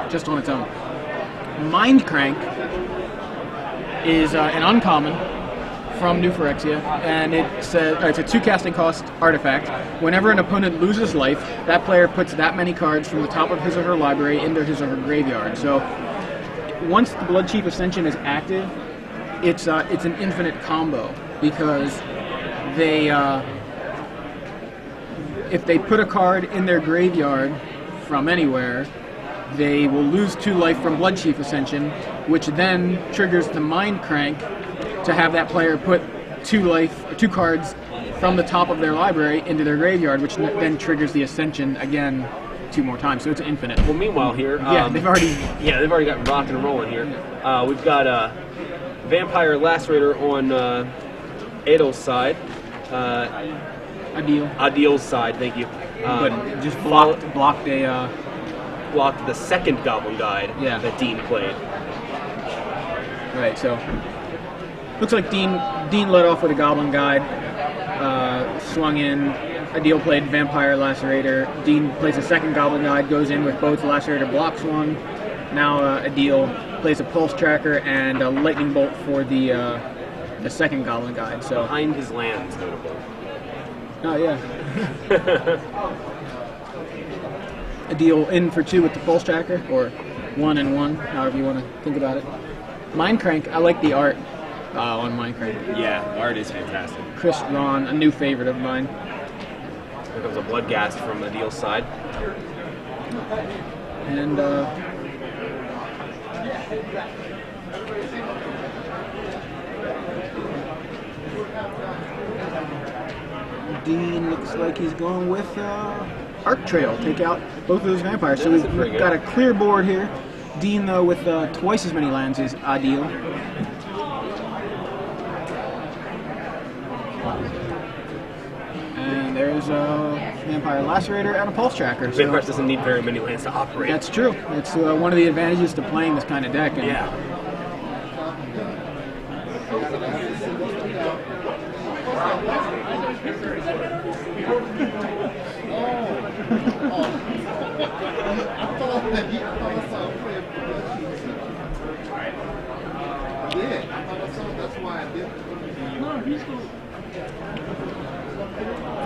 just on its own. Mind Crank is an uncommon from New Phyrexia, and it's a 2 casting cost artifact. Whenever an opponent loses life, that player puts that many cards from the top of his or her library into his or her graveyard. So once the Bloodchief Ascension is active, it's an infinite combo, because they if they put a card in their graveyard from anywhere, they will lose 2 life from Bloodchief Ascension, which then triggers the Mind Crank to have that player put 2 cards from the top of their library into their graveyard, which then triggers the Ascension again 2 more times. So it's infinite. Well, meanwhile here, they've already got rocking and rolling here. We've got Vampire Lacerator on Aadil's side. Aadil's side, thank you. But just blocked the second Goblin Guide that Dean played. Right, so looks like Dean led off with a Goblin Guide, swung in. Aadil played Vampire Lacerator. Dean plays a second Goblin Guide, goes in with both Lacerator block swung. Now Aadil plays a Pulse Tracker and a Lightning Bolt for the second Goblin Guide. So behind his lands, notable. Oh yeah. Aadil in for 2 with the Pulse Tracker, or 1 and 1, however you want to think about it. Mind Crank, I like the art on Mind Crank. Yeah, art is fantastic. Chris Ron, a new favorite of mine. There comes a Bloodghast from Aadil's side. And Dean looks like he's going with Arc Trail. Take out both of those vampires. So we've got a clear board here. Dean, though, with twice as many lands as Aadil. And there's a Vampire Lacerator and a Pulse Tracker. Vampire doesn't need very many lands to operate. That's true. It's one of the advantages to playing this kind of deck. And yeah.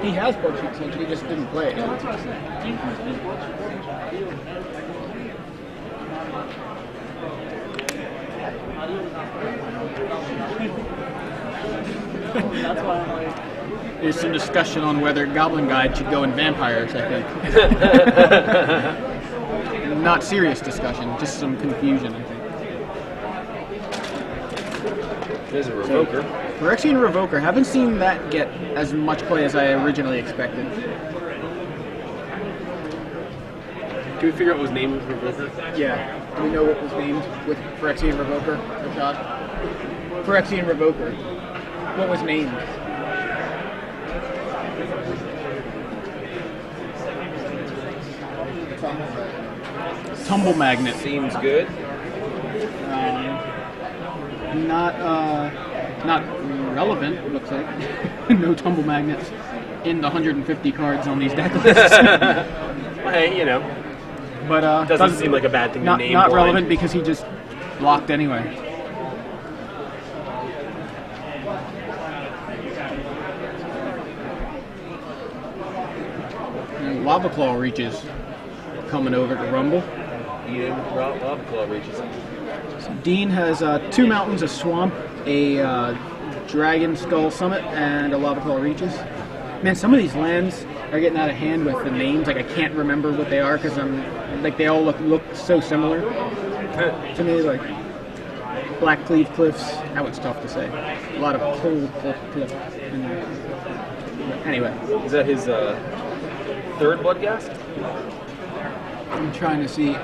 He has Bloodchief Ascension, he just didn't play it. There's some discussion on whether Goblin Guide should go in Vampires, I think. Not serious discussion, just some confusion, I think. There's a Revoker. Phyrexian Revoker, haven't seen that get as much play as I originally expected. Can we figure out what was named with Revoker? Yeah. Do we know what was named with Phyrexian Revoker? Phyrexian Revoker. What was named? Tumble Magnet. Seems good. Not relevant, it looks like. No Tumble Magnets in the 150 cards on these deck lists. Hey, you know. But doesn't seem like a bad thing to name. Not relevant because he just blocked anyway. And Lava Claw Reaches coming over to Rumble. Lava Claw Reaches. So Dean has 2 mountains, a swamp, a Dragon Skull Summit, and a Lava Claw Reaches. Man, some of these lands are getting out of hand with the names. Like, I can't remember what they are because they all look so similar to me. Like Blackcleave Cliffs. That one's tough to say. A lot of Cold Cliff in there. But anyway, is that his third Bloodghast? I'm trying to see.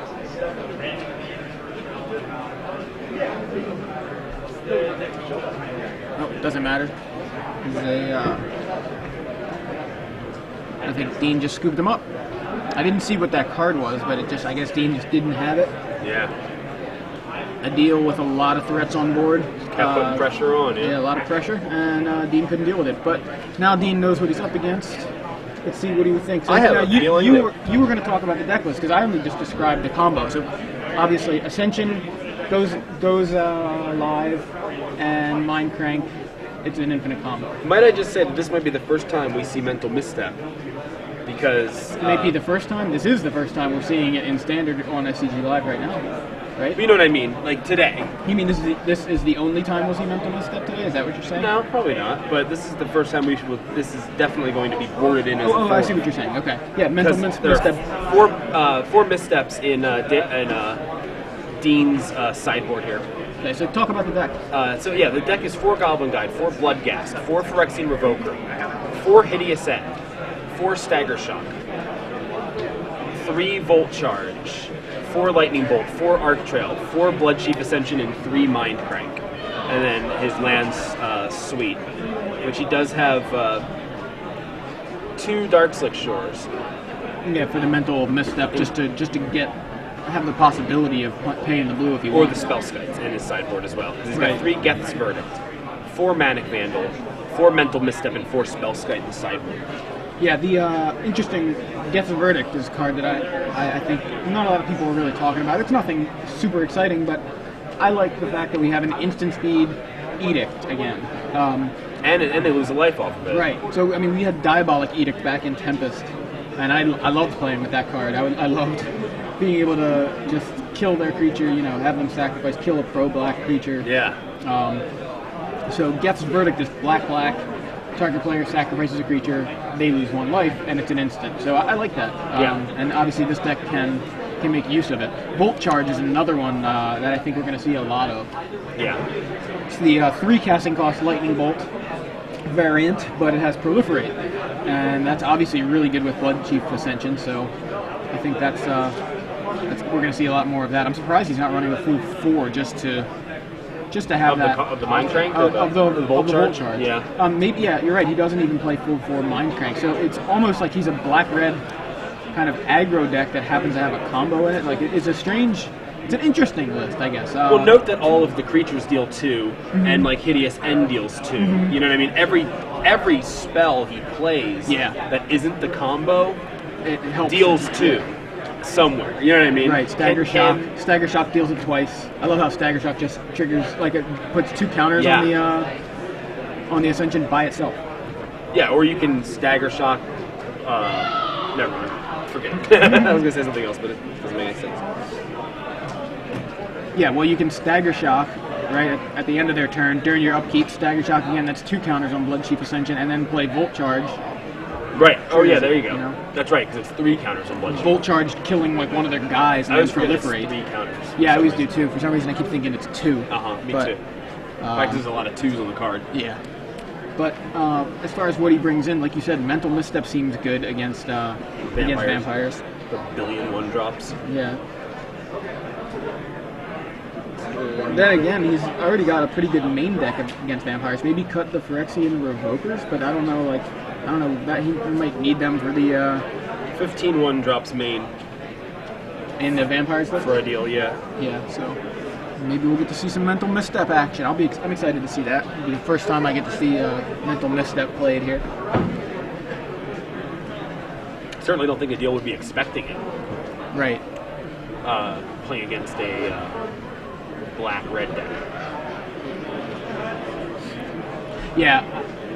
Oh, doesn't matter. I think Dean just scooped them up. I didn't see what that card was, but I guess Dean just didn't have it. Yeah. Aadil with a lot of threats on board. Kept putting pressure on, yeah. Yeah, a lot of pressure, and Dean couldn't deal with it. But now Dean knows what he's up against. Let's see what he thinks. So, I have a feeling you were going to talk about the deck list, because I only just described the combo. So obviously Ascension goes live, and Mind Crank, it's an infinite combo. Might I just say that this might be the first time we see Mental Misstep, because... It may be the first time. This is the first time we're seeing it in Standard on SCG Live right now, right? You know what I mean, like today. You mean this is the only time we'll see Mental Misstep today? Is that what you're saying? No, probably not, but this is the first time this is definitely going to be boarded in as a I see what you're saying, okay. Yeah, Mental Misstep. There are four missteps in Dean's sideboard here. Okay, so talk about the deck. So yeah, the deck is 4 Goblin Guide, 4 Bloodghast, 4 Phyrexian Revoker, 4 Hideous End, 4 Stagger Shock, 3 Volt Charge, 4 Lightning Bolt, 4 Arc Trail, 4 Bloodchief Ascension, and 3 Mind Crank. And then his lands suite, which he does have 2 Darkslick Shores. Yeah, for the Mental Misstep, just to have the possibility of paying the blue if you or want. The Spellskites in his sideboard as well. He's Right. got 3 Geth's Verdict, 4 Manic Vandal, 4 Mental Misstep, and 4 Spellskite in the sideboard. Yeah, the interesting Geth's Verdict is a card that I think not a lot of people are really talking about. It's nothing super exciting, but I like the fact that we have an instant speed Edict again. And they lose a life off of it. Right. So, I mean, we had Diabolic Edict back in Tempest, and I loved playing with that card. I loved being able to just kill their creature, have them sacrifice, kill a pro-black creature. Yeah. So Geth's Verdict is black. Target player sacrifices a creature, they lose 1 life, and it's an instant. So I like that. And obviously this deck can make use of it. Bolt Charge is another one that I think we're going to see a lot of. Yeah. It's the 3 casting cost Lightning Bolt variant, but it has Proliferate. And that's obviously really good with Bloodchief Ascension, so I think that's we're going to see a lot more of that. I'm surprised he's not running a full 4 just to have of the Mind Crank? Of the Volt Charge. Yeah. Maybe, yeah, you're right. He doesn't even play full 4 Mind Crank. So it's almost like he's a black-red kind of aggro deck that happens to have a combo in it. Like, it's an interesting list, I guess. Well, note that all of the creatures deal 2, and like Hideous End deals 2. You know what I mean? Every spell he plays that isn't the combo it helps. deals 2. Somewhere, you know what I mean? Right, Stagger Shock. Stagger Shock deals it twice. I love how Stagger Shock just triggers, like it puts 2 counters on the Ascension by itself. Yeah, or you can Stagger Shock. Never mind. Forget it. I was gonna say something else, but it doesn't make any sense. Yeah, well, you can Stagger Shock right at the end of their turn during your upkeep. Stagger Shock again. That's 2 counters on Bloodchief Ascension, and then play Volt Charge. Right. Oh yeah, there you go. You know? That's right, because it's 3 counters on Bloodchief. Volt Charge killing like one of their guys and then Proliferate. 3 counters. Yeah, I always do too. For some reason, I keep thinking it's 2. Me too. In fact, there's a lot of 2s on the card. Yeah. But as far as what he brings in, like you said, Mental Misstep seems good against vampires. The billion 1-drops. Yeah. Then again, he's already got a pretty good main deck against vampires. Maybe cut the Phyrexian Revokers, but I don't know. That he might need them for the 15 1-drops main in the vampires list. for Aadil, yeah. Yeah, so maybe we'll get to see some Mental Misstep action. I'm excited to see that. It'll be the first time I get to see Mental Misstep played here. Certainly don't think Aadil would be expecting it. Right. Playing against a black-red deck. Yeah,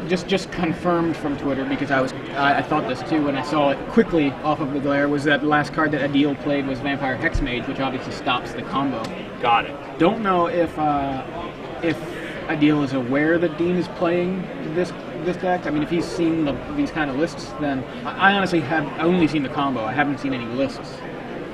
just confirmed from Twitter, because I thought this too when I saw it quickly off of the glare, was that the last card that Aadil played was Vampire Hexmage, which obviously stops the combo. Got it. Don't know if Aadil is aware that Dean is playing this deck. I mean, if he's seen these kind of lists, then I honestly have only seen the combo. I haven't seen any lists.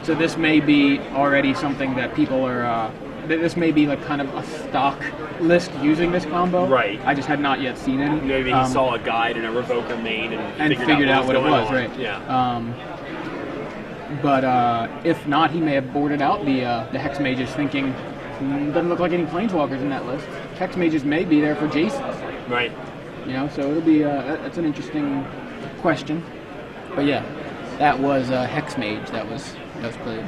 So this may be already something that people are. This may be like kind of a stock list using this combo. Right. I just had not yet seen any. Maybe he saw a guide in a Revoker main and figured out what it was. on. Right. Yeah. But if not, he may have boarded out the Hex Mages, thinking doesn't look like any Planeswalkers in that list. Hex Mages may be there for Jason. Right. You know, so it'll be that's an interesting question. But yeah, that was Hex Mage that was played.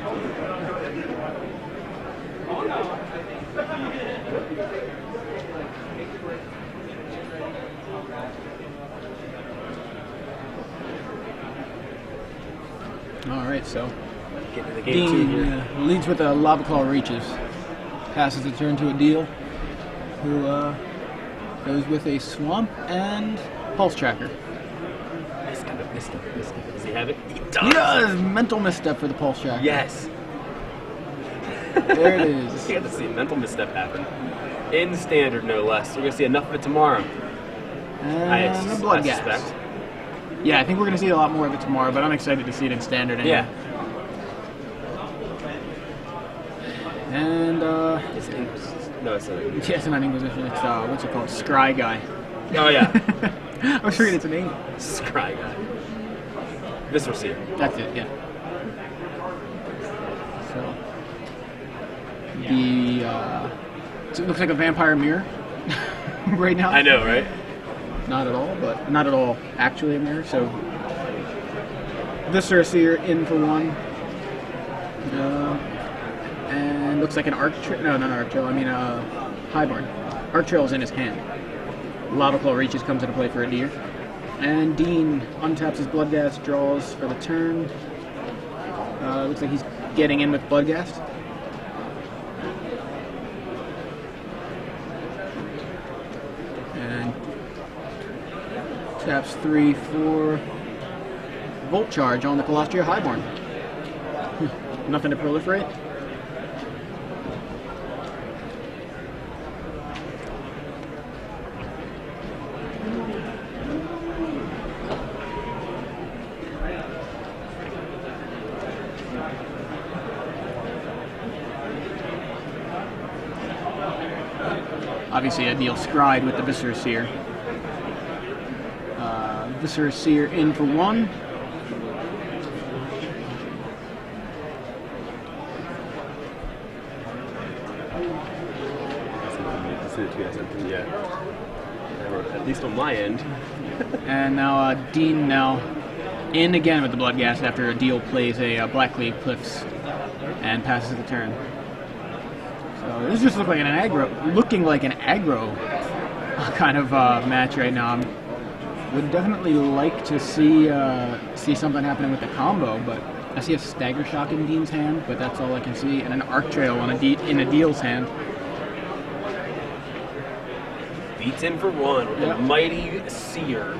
All right, so getting in the game too Dean here. leads with a Lava Claw Reaches. Passes the turn to Aadil, who goes with a Swamp and Pulse Tracker. Misstep. Does he have it? He does! He does! Mental misstep for the Pulse Tracker. Yes! There it is. You got to see a mental misstep happen. In Standard, no less. We're going to see enough of it tomorrow. And the Blood Gas. Suspect. Yeah, I think we're going to see a lot more of it tomorrow, but I'm excited to see it in Standard anyway. Yeah. And, No, it's a... yeah, it's not Inquisition. It's, what's it called? Scry Guy. Oh, yeah. I was forgetting its name. Scry guy. Visceral Seer. That's it, yeah. So, so it looks like a vampire mirror right now. I know, right? Not at all, but not at all actually a mirror. So, Viscera Seer in for 1. And looks like an Arc Trail. No, not Arc Trail. I mean, Highborn. Arc Trail is in his hand. Lava Claw Reaches comes into play for a deer. And Dean untaps his Bloodghast, draws for the turn. Looks like he's getting in with Bloodghast. And taps 3 for Volt Charge on the Colostria Highborn. Nothing to proliferate. Obviously, Aadil scried with the Viscera Seer. Viscera Seer in for 1. Yeah. At least on my end. And now Dean now in again with the Bloodghast after Aadil plays a Black League Cliffs and passes the turn. So this just looks like looking like an aggro kind of match right now. Would definitely like to see something happening with the combo, but I see a Stagger Shock in Dean's hand, but that's all I can see, and an Arc Trail in Aadil's hand. Beats in for 1 with the mighty Seer.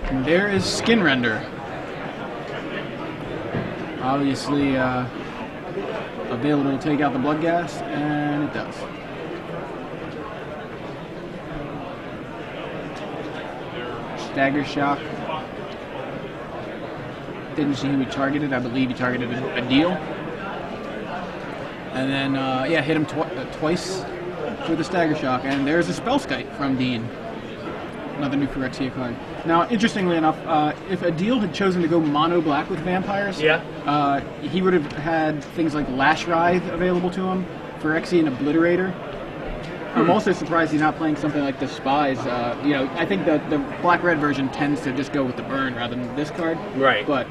And there is Skin Render. Obviously available to take out the Bloodghast, and it does. Stagger Shock. Didn't see who he targeted. I believe he targeted Aadil. And then, hit him twice with the Stagger Shock. And there's a Spellskite from Dean. Another new Phyrexia card. Now, interestingly enough, if Aadil had chosen to go mono black with vampires, he would have had things like Lash Writhe available to him, Phyrexia and Obliterator. I'm also surprised he's not playing something like the Spies. I think that the black-red version tends to just go with the burn rather than this card. Right. But,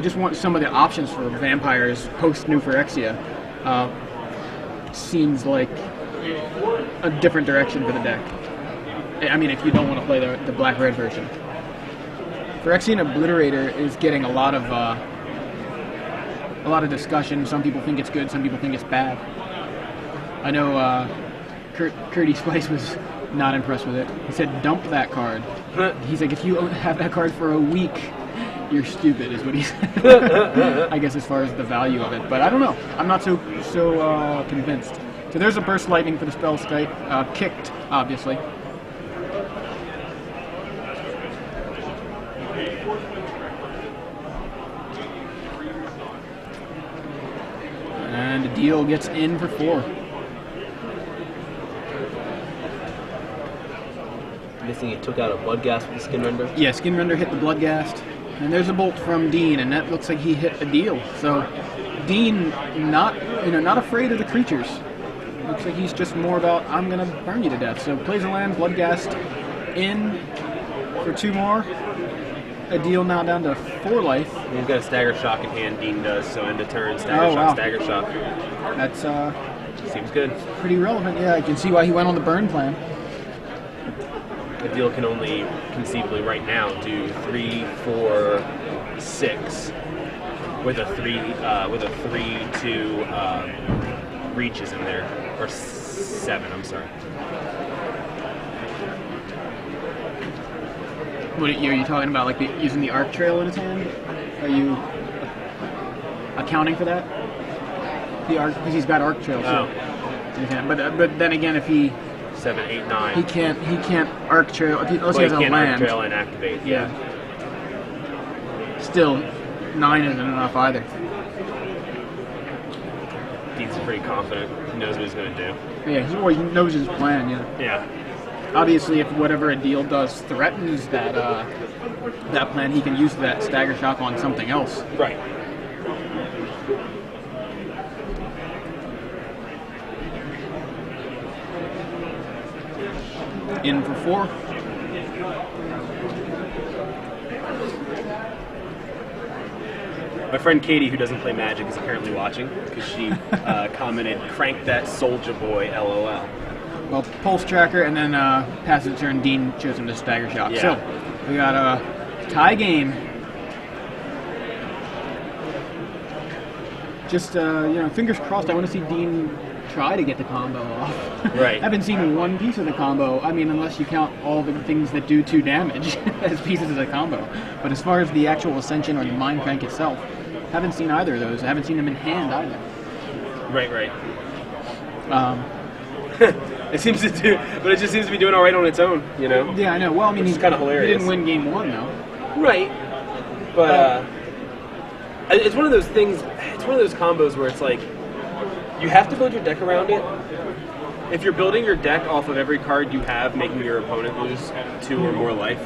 just want some of the options for vampires post-new Phyrexia. Seems like a different direction for the deck. I mean, if you don't want to play the black-red version. Phyrexia and Obliterator is getting a lot of discussion. Some people think it's good, some people think it's bad. I know Curdy Spice was not impressed with it. He said, dump that card. He's like, if you have that card for a week, you're stupid, is what he said. I guess as far as the value of it. But I don't know. I'm not so convinced. So there's a Burst Lightning for the Spellskite. Kicked, obviously. And Aadil gets in for 4. I'm guessing he took out a Bloodghast with the Skin Render? Yeah, Skin Render hit the Bloodghast. And there's a bolt from Dean, and that looks like he hit Aadil. So Dean not afraid of the creatures. Looks like he's just more about, I'm gonna burn you to death. So plays a land, Bloodghast in for 2 more. Aadil now down to 4 life. He's got a Stagger Shock in hand, Dean does, so end of turn, Stagger Shock, wow. Stagger Shock. That's Seems good. Pretty relevant, yeah. I can see why he went on the burn plan. Aadil can only conceivably right now do 3, 4, 6 with a 3-2 reaches in there, or 7. I'm sorry. What are you talking about? Like using the arc trail in his hand? Are you accounting for that? The arc, because he's got arc trail. So in his hand. But then again, if he 7, 8, 9. he can't arc trail unless he has a can't land. arc trail and activate. Yeah. Still, 9 isn't enough either. Dean's pretty confident. He knows what he's going to do. Yeah, he knows his plan. Yeah. Yeah. Obviously, if whatever Aadil does threatens that plan, he can use that stagger shock on something else. Right. In for 4. My friend Katie, who doesn't play Magic, is apparently watching because she commented, "Crank that soldier boy, LOL." Well, pulse tracker, and then passive turn. Dean chose him to stagger shock. Yeah. So we got a tie game. Just fingers crossed. I want to see Dean try to get the combo off. Right. I haven't seen one piece of the combo. I mean, unless you count all the things that do 2 damage as pieces of the combo. But as far as the actual Ascension or the Mind Crank itself, haven't seen either of those. I haven't seen them in hand either. Right. It seems to do, but it just seems to be doing all right on its own, you know? Yeah, I know. Well, I mean, he's kind of hilarious. He didn't win game 1, though. Right. But it's one of those things, it's one of those combos where it's like, you have to build your deck around it. If you're building your deck off of every card you have, making your opponent lose 2 or more life,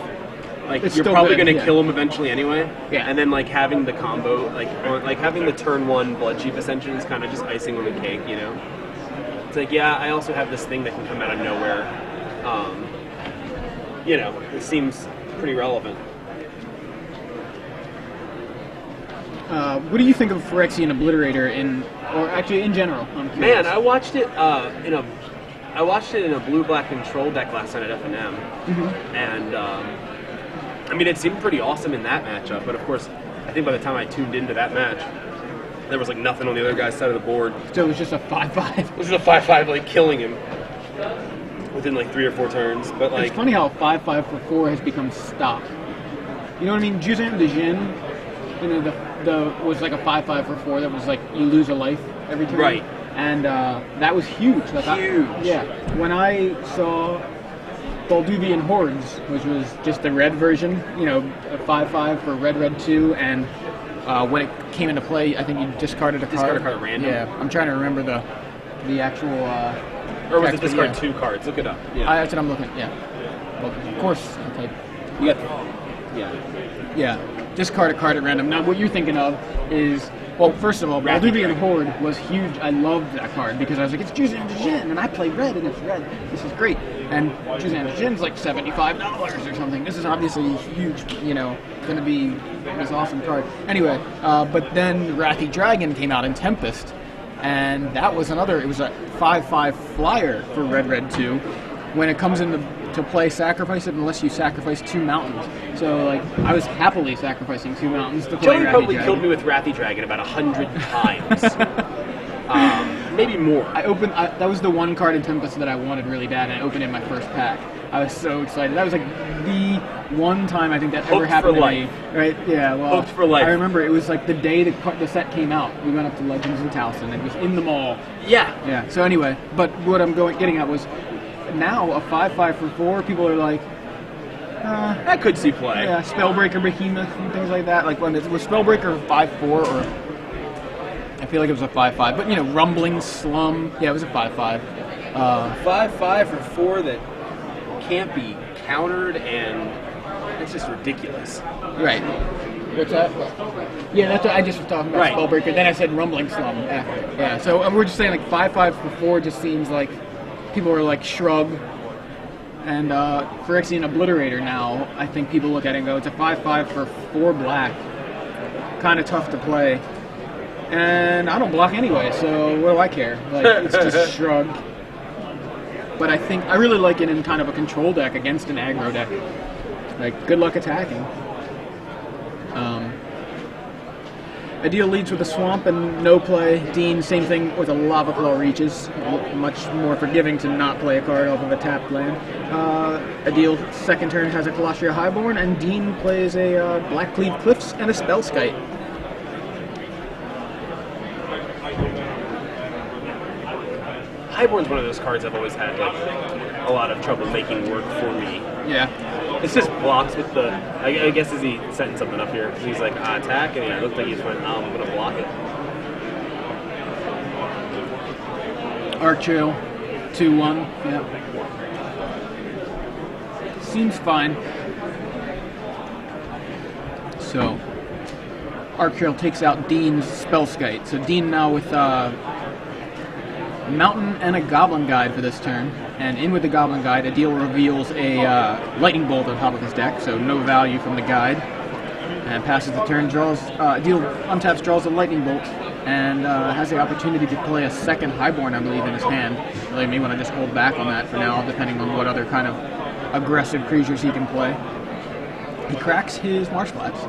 like It's you're still probably good, going to yeah. kill him eventually anyway. Yeah. And then like having the combo, like having the turn 1 Blood Chief Ascension is kind of just icing on the cake, you know? It's like, yeah, I also have this thing that can come out of nowhere. It seems pretty relevant. What do you think of Phyrexian Obliterator or actually in general? I'm curious. Man, I watched it in a blue-black control deck last night at F&M, and I mean, it seemed pretty awesome in that matchup. But of course, I think by the time I tuned into that match, there was like nothing on the other guy's side of the board. So it was just a 5/5. It was just a 5/5, like killing him within like 3 or 4 turns. But like, It's funny how 5/5 for 4 has become stock. You know what I mean? Juzan de Jin, was like a 5/5 for 4 that was like you lose a life every turn. Right. And that was huge. Like Huge. When I saw Balduvian Hordes, which was just the red version, a 5/5 for red 2, and when it came into play, I think you discarded a card. Discard a card at random? Yeah, I'm trying to remember the actual. or was it text, discard yeah. 2 cards? Look it up. Yeah. That's what I'm looking. Yeah. Well, of course. Okay. You got. Yeah. Yeah. Discard a card at random. Now, what you're thinking of is, well, first of all, Rathy Balduvian Horde was huge. I loved that card because I was like, it's Juzan de Jin, and I play red, and it's red. This is great. And Juzan de Jin's like $75 or something. This is obviously huge, going to be this awesome card. Anyway, but then Rathy Dragon came out in Tempest, and that was it was a 5/5 flyer for red 2. When it comes into play, sacrifice it unless you sacrifice 2 mountains. So, like, I was happily sacrificing 2 mountains to play Joey Rathy probably Dragon. killed me with Rathy Dragon about 100 times. Maybe more. That was the one card in Tempest that I wanted really bad, and I opened it in my first pack. I was so excited. That was like the one time I think that ever Hooked happened for to life. me. Right? Yeah. Well, Hooked for life. I remember it was like the day the set came out. We went up to Legends in Towson. It was in the mall. Yeah. Yeah. So anyway, but what I'm getting at was now a 5/5 for 4. People are like, I could see play. yeah, Spellbreaker Behemoth and things like that. Like when it was Spellbreaker 5/4 or I feel like it was a 5/5. But Rumbling Slum. Yeah, it was a 5/5. 5/5 for 4 that can't be countered, and it's just ridiculous. Right. What's that? Yeah, that's what I just was talking about. Right. Spellbreaker. Then I said Rumbling Slum. Yeah. So we're just saying like 5/5 for 4 just seems like people are like shrug. And Phyrexian Obliterator now, I think people look at it and go, it's a 5/5 for 4 black. Kind of tough to play. and I don't block anyway, so what do I care? Like, it's just shrug. But I really like it in kind of a control deck against an aggro deck. Like, good luck attacking. Aadil leads with a Swamp and no play. Dean, same thing with a Lava Claw Reaches. Much more forgiving to not play a card off of a tapped land. Aadil, second turn, has a Colostria Highborn, and Dean plays a Blackcleave Cliffs and a Spellskite. Highborn's one of those cards I've always had like a lot of trouble making work for me. Yeah. It's just blocks with the. I guess is he setting something up here? He's like attack, and it looked like he just went, "Oh, I'm gonna block it." Arc Trail, 2/1. Yeah. Seems fine. So, Arc Trail takes out Dean's Spellskite. So Dean now with Mountain and a Goblin Guide for this turn. And in with the Goblin Guide, Aadil reveals a Lightning Bolt on top of his deck, so no value from the guide. And passes the turn, Aadil untaps, draws a Lightning Bolt, and has the opportunity to play a second Highborn, I believe, in his hand. Really may want to just hold back on that for now, depending on what other kind of aggressive creatures he can play. He cracks his Marshflats.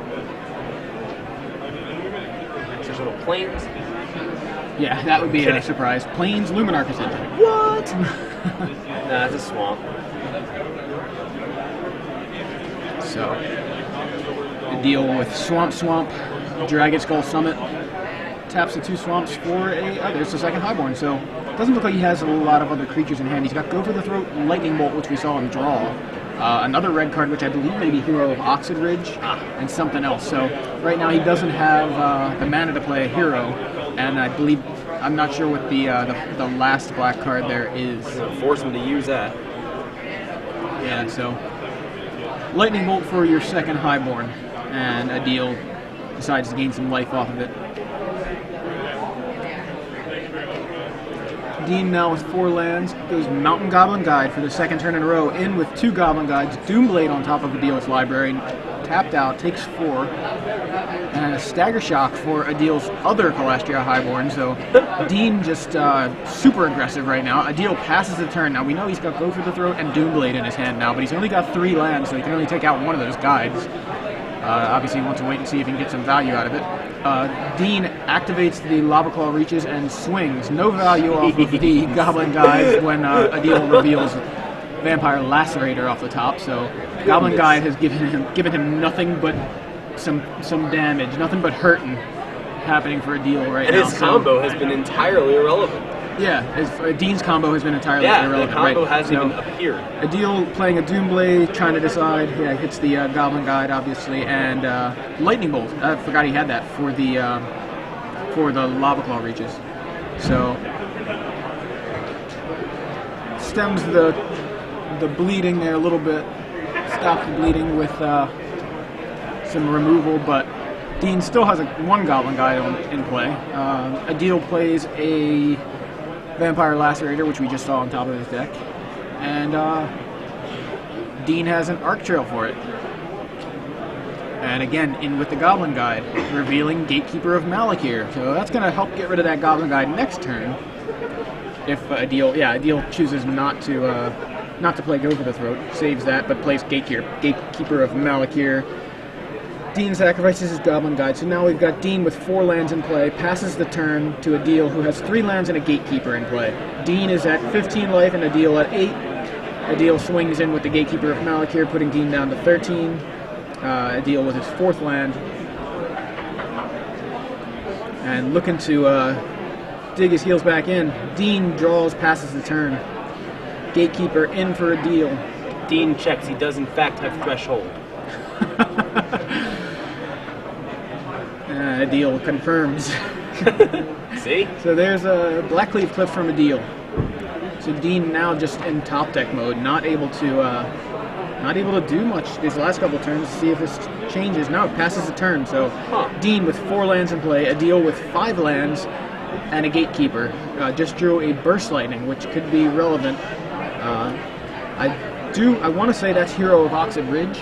There's little planes. Yeah, that would be a surprise. Plains Luminar Cassandra. What? Nah, it's a Swamp. So, Aadil with Swamp, Dragon Skull Summit, taps the 2 Swamps for there's the second Highborn. So, it doesn't look like he has a lot of other creatures in hand. He's got Go for the Throat, Lightning Bolt, which we saw him draw. Another red card, which I believe may be Hero of Oxid Ridge, and something else. So, right now he doesn't have the mana to play a hero, and I'm not sure what the last black card there is. Force him to use that. Yeah, so Lightning Bolt for your second Highborn, and Aadil decides to gain some life off of it. Dean now with 4 lands, goes Mountain Goblin Guide for the second turn in a row, in with 2 Goblin Guides, Doomblade on top of Aadil's library, tapped out, takes 4, and a Stagger Shock for Aadil's other Colostria Highborn. So Dean just super aggressive right now. Aadil passes the turn. Now we know he's got Go for the Throat and Doomblade in his hand now, but he's only got 3 lands, so he can only take out one of those guides. Obviously he wants to wait and see if he can get some value out of it. Dean activates the Lava Claw Reaches and swings. No value off of the Goblin Guide when Aadil reveals Vampire Lacerator off the top. So Goblin Guide has given him nothing but some damage, nothing but hurting happening for Aadil right now. And his combo has been entirely irrelevant. Yeah, Dean's combo has been entirely irrelevant. The combo right? hasn't even appeared. Aadil playing a Doomblade, trying to decide. Yeah, hits the Goblin Guide, obviously, and Lightning Bolt. I forgot he had that for the Lava Claw Reaches. So stems the bleeding there a little bit. Stops the bleeding with some removal, but Dean still has 1 Goblin Guide in play. Aadil plays a Vampire Lacerator, which we just saw on top of his deck, and Dean has an Arc Trail for it. And again, in with the Goblin Guide, revealing Gatekeeper of Malakir. So that's going to help get rid of that Goblin Guide next turn. If Aadil chooses not to play Go for the Throat, saves that, but plays Gatekeeper of Malakir. Dean sacrifices his Goblin Guide, so now we've got Dean with 4 lands in play, passes the turn to Aadil, who has 3 lands and a Gatekeeper in play. Dean is at 15 life and Aadil at 8. Aadil swings in with the Gatekeeper of Malakir, putting Dean down to 13. Aadil with his 4th land. And looking to dig his heels back in. Dean draws, passes the turn. Gatekeeper in for Aadil. Dean checks, he does in fact have Threshold. Aadil confirms. See? So there's a Blackcleave Cliff from Aadil. So Dean now just in top deck mode, not able to do much these last couple turns. See if this changes. No, it passes the turn. So Dean with 4 lands in play, Aadil with 5 lands and a Gatekeeper. Just drew a Burst Lightning, which could be relevant. I want to say that's Hero of Oxid Ridge.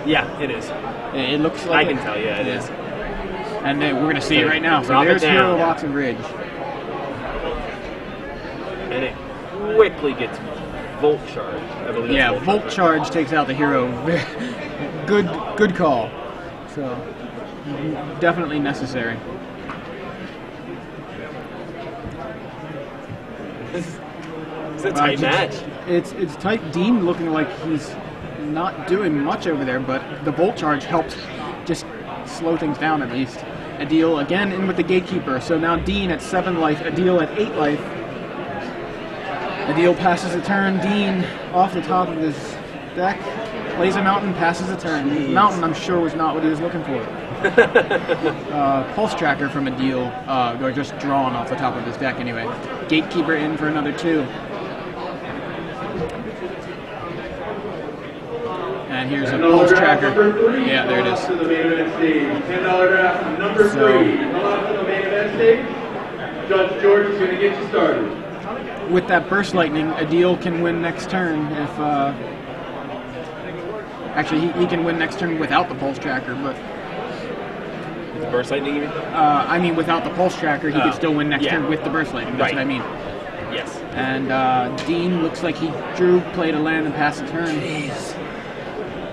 Yeah, it is. It looks like I can tell you, it is. And then we're going to see it right now. So Drop it there's down. Hero Box and Ridge. And it quickly gets Volt Charge, I believe. Yeah, that's Volt Charge takes out the hero. Good call. So definitely necessary. It's a tight match. It's tight. Dean looking like he's not doing much over there, but the Volt Charge helped just slow things down at least. Aadil again in with the Gatekeeper. So now Dean at 7 life, Aadil at 8 life. Aadil passes a turn. Dean off the top of his deck, plays a Mountain, passes a turn. Jeez. Mountain, I'm sure, was not what he was looking for. Pulse Tracker from Aadil, or just drawn off the top of his deck anyway. Gatekeeper in for another 2. And here's a Pulse Tracker. Yeah, there it is. To the main event stage. $10 draft number 3. Come on to the main event stage. Judge George is going to get you started. With that Burst Lightning, Aadil can win next turn if... actually, he can win next turn without the Pulse Tracker, but... With the Burst Lightning, you mean? I mean, without the Pulse Tracker, he could still win next yeah. turn with the Burst Lightning. That's Right. what I mean. Yes. And Dean looks like he played a land and passed a turn. Jeez.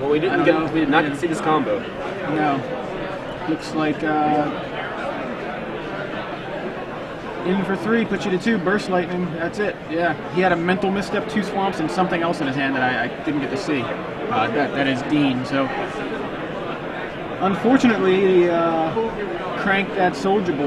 Well, we I didn't don't know if we not did. get to see this combo. No. Looks like in for 3, puts you to 2, Burst Lightning. That's it. Yeah. He had a mental misstep, 2 swamps, and something else in his hand that I didn't get to see. That is Dean. So unfortunately, cranked that Soldier Boy.